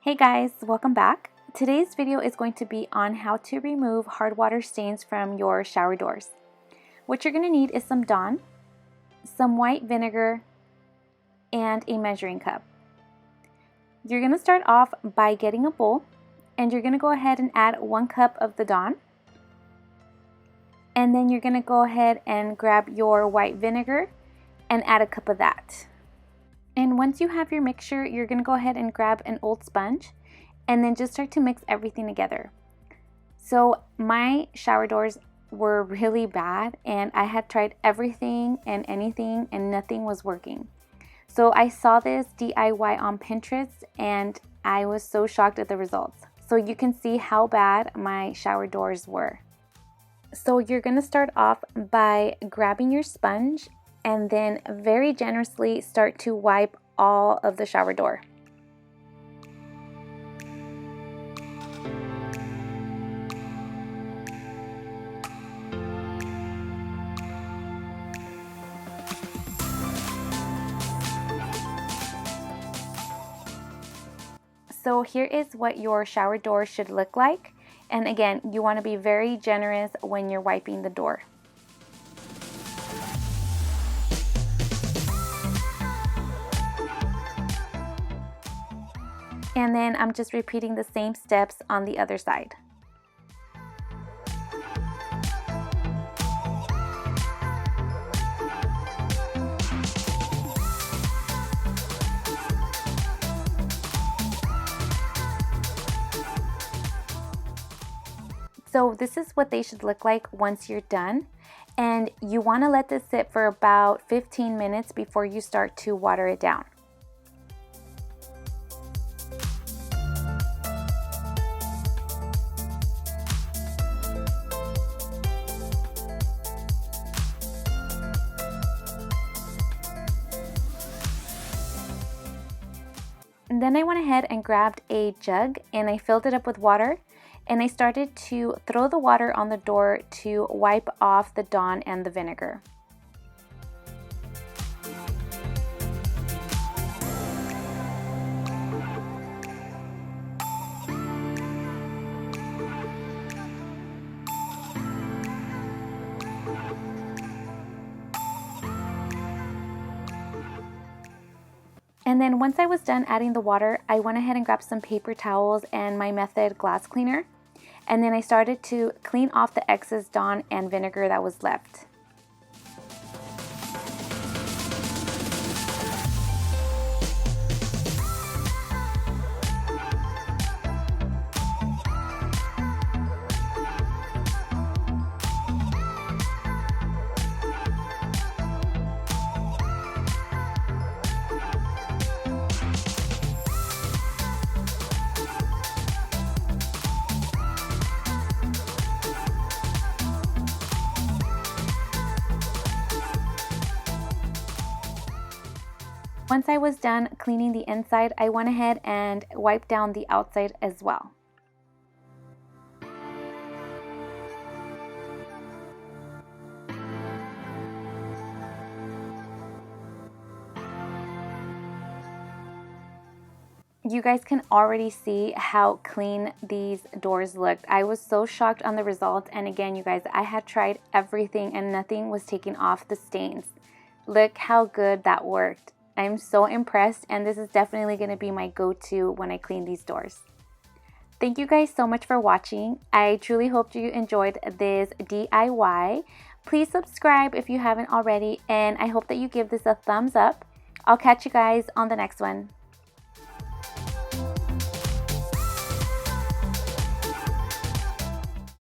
Hey guys, welcome back. Today's video is going to be on how to remove hard water stains from your shower doors. What you're going to need is some Dawn, some white vinegar, and a measuring cup. You're going to start off by getting a bowl, and you're going to go ahead and add 1 cup of the Dawn. And then you're going to go ahead and grab your white vinegar and add a cup of that. And once you have your mixture, you're going to go ahead and grab an old sponge and then just start to mix everything together. So my shower doors were really bad and I had tried everything and anything and nothing was working. So I saw this DIY on Pinterest and I was so shocked at the results. So you can see how bad my shower doors were. So you're going to start off by grabbing your sponge and then very generously start to wipe all of the shower door. So here is what your shower door should look like. And again, you want to be very generous when you're wiping the door. And then I'm just repeating the same steps on the other side. So this is what they should look like once you're done. And you want to let this sit for about 15 minutes before you start to water it down. And then I went ahead and grabbed a jug and I filled it up with water and I started to throw the water on the door to wipe off the Dawn and the vinegar. And then once I was done adding the water, I went ahead and grabbed some paper towels and my Method glass cleaner. And then I started to clean off the excess Dawn and vinegar that was left. Once I was done cleaning the inside, I went ahead and wiped down the outside as well. You guys can already see how clean these doors looked. I was so shocked on the results, and again, you guys, I had tried everything and nothing was taking off the stains. Look how good that worked. I'm so impressed, and this is definitely going to be my go-to when I clean these doors. Thank you guys so much for watching. I truly hope you enjoyed this DIY. Please subscribe if you haven't already, and I hope that you give this a thumbs up. I'll catch you guys on the next one.